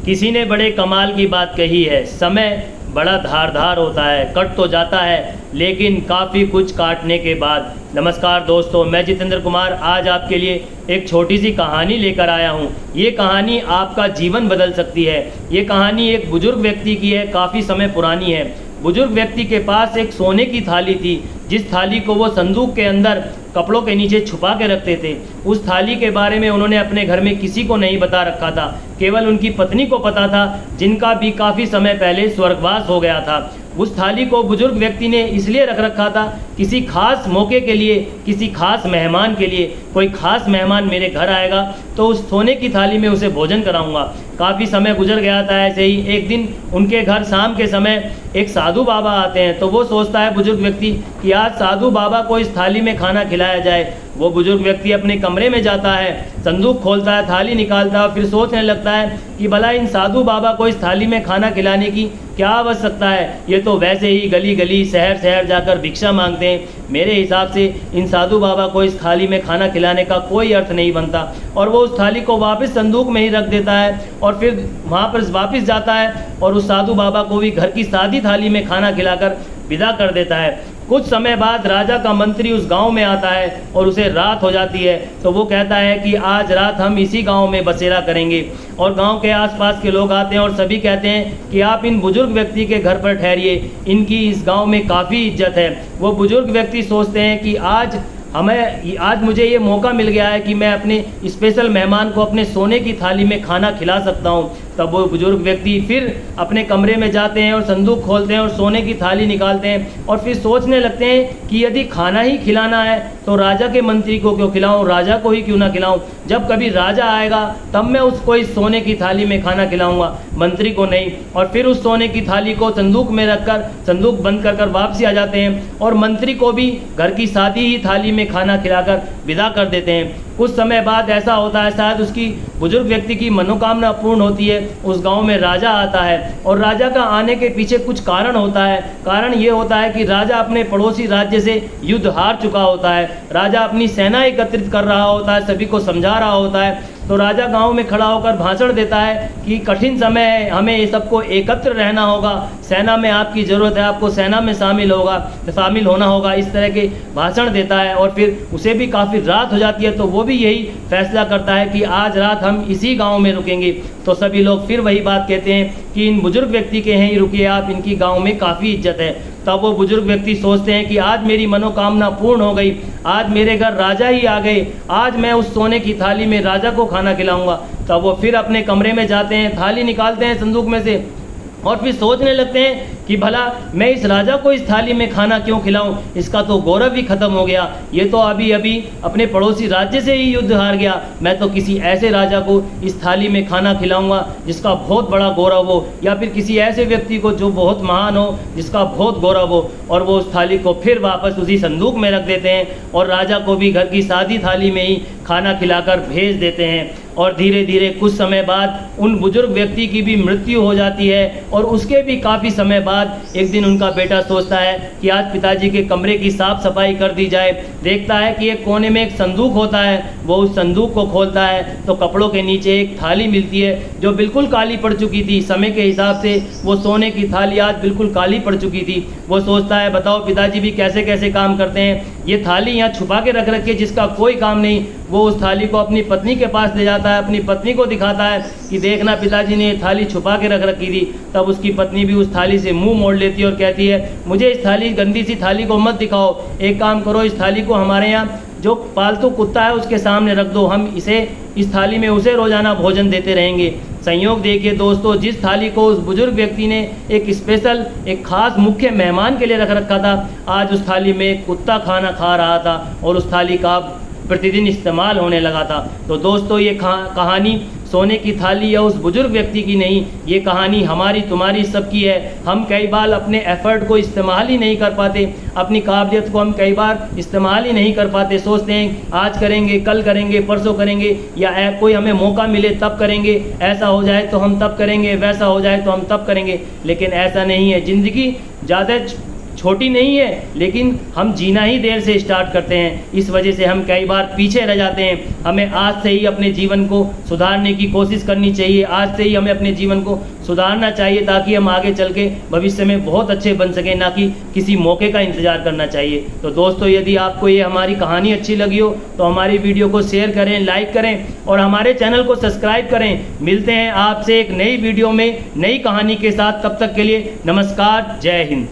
किसी ने बड़े कमाल की बात कही है, समय बड़ा धारदार होता है, कट तो जाता है लेकिन काफ़ी कुछ काटने के बाद। नमस्कार दोस्तों, मैं जितेंद्र कुमार आज आपके लिए एक छोटी सी कहानी लेकर आया हूँ। ये कहानी आपका जीवन बदल सकती है। ये कहानी एक बुजुर्ग व्यक्ति की है, काफ़ी समय पुरानी है। बुजुर्ग व्यक्ति के पास एक सोने की थाली थी, जिस थाली को वो संदूक के अंदर कपड़ों के नीचे छुपा के रखते थे। उस थाली के बारे में उन्होंने अपने घर में किसी को नहीं बता रखा था, केवल उनकी पत्नी को पता था, जिनका भी काफ़ी समय पहले स्वर्गवास हो गया था। उस थाली को बुजुर्ग व्यक्ति ने इसलिए रख रखा था, किसी खास मौके के लिए, किसी खास मेहमान के लिए। कोई खास मेहमान मेरे घर आएगा तो उस सोने की थाली में उसे भोजन कराऊंगा। काफ़ी समय गुजर गया था ऐसे ही। एक दिन उनके घर शाम के समय एक साधु बाबा आते हैं, तो वो सोचता है बुजुर्ग व्यक्ति कि आज साधु बाबा को इस थाली में खाना खिलाया जाए। वो बुजुर्ग व्यक्ति अपने कमरे में जाता है, संदूक खोलता है, थाली निकालता है, फिर सोचने लगता है कि भला इन साधु बाबा को इस थाली में खाना खिलाने की क्या आवश्यकता है। ये तो वैसे ही गली गली शहर शहर जाकर भिक्षा मांगते हैं। मेरे हिसाब से इन साधु बाबा को इस थाली में खाना खिलाने का कोई अर्थ नहीं बनता। और वो उस थाली को वापस संदूक में ही रख देता है और फिर वहाँ पर वापस जाता है और उस साधु बाबा को भी घर की सादी थाली में खाना खिलाकर विदा कर देता है। कुछ समय बाद राजा का मंत्री उस गांव में आता है और उसे रात हो जाती है, तो वो कहता है कि आज रात हम इसी गांव में बसेरा करेंगे। और गांव के आसपास के लोग आते हैं और सभी कहते हैं कि आप इन बुजुर्ग व्यक्ति के घर पर ठहरिए, इनकी इस गांव में काफ़ी इज्जत है। वो बुजुर्ग व्यक्ति सोचते हैं कि आज मुझे ये मौका मिल गया है कि मैं अपने स्पेशल मेहमान को अपने सोने की थाली में खाना खिला सकता हूँ। तब वो बुजुर्ग व्यक्ति फिर अपने कमरे में जाते हैं और संदूक खोलते हैं और सोने की थाली निकालते हैं और फिर सोचने लगते हैं कि यदि खाना ही खिलाना है तो राजा के मंत्री को क्यों खिलाऊं, राजा को ही क्यों ना खिलाऊं। जब कभी राजा आएगा तब मैं उसको इस सोने की थाली में खाना खिलाऊंगा, मंत्री को नहीं। और फिर उस सोने की थाली को संदूक में रखकर संदूक बंद कर वापसी आ जाते हैं और मंत्री को भी घर की सादी ही थाली में खाना खिलाकर विदा कर देते हैं। कुछ समय बाद ऐसा होता है, शायद उसकी बुजुर्ग व्यक्ति की मनोकामना पूर्ण होती है। उस गांव में राजा आता है और राजा का आने के पीछे कुछ कारण होता है। कारण ये होता है कि राजा अपने पड़ोसी राज्य से युद्ध हार चुका होता है। राजा अपनी सेना एकत्रित कर रहा होता है, सभी को समझा रहा होता है। तो राजा गांव में खड़ा होकर भाषण देता है कि कठिन समय है, हमें ये सबको एकत्र रहना होगा, सेना में आपकी ज़रूरत है, आपको सेना में शामिल होना होगा। इस तरह के भाषण देता है और फिर उसे भी काफ़ी रात हो जाती है, तो वो भी यही फैसला करता है कि आज रात हम इसी गांव में रुकेंगे। तो सभी लोग फिर वही बात कहते हैं कि इन बुजुर्ग व्यक्ति के यहीं रुकिए आप, इनकी गाँव में काफ़ी इज्जत है। तब वो बुजुर्ग व्यक्ति सोचते हैं कि आज मेरी मनोकामना पूर्ण हो गई, आज मेरे घर राजा ही आ गए, आज मैं उस सोने की थाली में राजा को खाना खिलाऊंगा। तब वो फिर अपने कमरे में जाते हैं, थाली निकालते हैं संदूक में से और फिर सोचने लगते हैं कि भला मैं इस राजा को इस थाली में खाना क्यों खिलाऊं, इसका तो गौरव ही खत्म हो गया। ये तो अभी अभी अपने पड़ोसी राज्य से ही युद्ध हार गया, मैं तो किसी ऐसे राजा को इस थाली में खाना खिलाऊंगा जिसका बहुत बड़ा गौरव हो, या फिर किसी ऐसे व्यक्ति को जो बहुत महान हो, जिसका बहुत गौरव हो। और वो उस थाली को फिर वापस उसी संदूक में रख देते हैं और राजा को भी घर की सादी थाली में ही खाना खिलाकर भेज देते हैं। और धीरे धीरे कुछ समय बाद उन बुजुर्ग व्यक्ति की भी मृत्यु हो जाती है और उसके भी काफ़ी समय बाद एक दिन उनका बेटा सोचता है कि आज पिताजी के कमरे की साफ सफाई कर दी जाए। देखता है कि एक कोने में एक संदूक होता है, वो उस संदूक को खोलता है तो कपड़ों के नीचे एक थाली मिलती है जो बिल्कुल काली पड़ चुकी थी। समय के हिसाब से वो सोने की थाली आज बिल्कुल काली पड़ चुकी थी। वो सोचता है बताओ पिताजी भी कैसे कैसे काम करते हैं, ये थाली यहाँ छुपा के रख रखी है जिसका कोई काम नहीं। वो उस थाली को अपनी पत्नी के पास ले जाता है, अपनी पत्नी को दिखाता है कि देखना पिताजी ने ये थाली छुपा के रख रखी थी। तब उसकी पत्नी भी उस थाली से मुंह मोड़ लेती है और कहती है मुझे इस थाली गंदी सी थाली को मत दिखाओ, एक काम करो इस थाली को हमारे यहाँ जो पालतू कुत्ता है उसके सामने रख दो, हम इस थाली में उसे रोज़ाना भोजन देते रहेंगे। संयोग देखिए दोस्तों, जिस थाली को उस बुजुर्ग व्यक्ति ने एक स्पेशल एक खास मुख्य मेहमान के लिए रख रखा था, आज उस थाली में कुत्ता खाना खा रहा था और उस थाली का प्रतिदिन इस्तेमाल होने लगा था। तो दोस्तों ये कहानी सोने की थाली या उस बुजुर्ग व्यक्ति की नहीं, ये कहानी हमारी तुम्हारी सबकी है। हम कई बार अपने एफर्ट को इस्तेमाल ही नहीं कर पाते, अपनी काबिलियत को हम कई बार इस्तेमाल ही नहीं कर पाते। सोचते हैं आज करेंगे, कल करेंगे, परसों करेंगे, या कोई हमें मौका मिले तब करेंगे, ऐसा हो जाए तो हम तब करेंगे, वैसा हो जाए तो हम तब करेंगे। लेकिन ऐसा नहीं है, ज़िंदगी ज़्यादा छोटी नहीं है, लेकिन हम जीना ही देर से स्टार्ट करते हैं। इस वजह से हम कई बार पीछे रह जाते हैं। हमें आज से ही अपने जीवन को सुधारने की कोशिश करनी चाहिए। आज से ही हमें अपने जीवन को सुधारना चाहिए ताकि हम आगे चल के भविष्य में बहुत अच्छे बन सकें, ना कि किसी मौके का इंतज़ार करना चाहिए। तो दोस्तों, यदि आपको ये हमारी कहानी अच्छी लगी हो तो हमारी वीडियो को शेयर करें, लाइक करें और हमारे चैनल को सब्सक्राइब करें। मिलते हैं आपसे एक नई वीडियो में नई कहानी के साथ। तब तक के लिए नमस्कार, जय हिंद।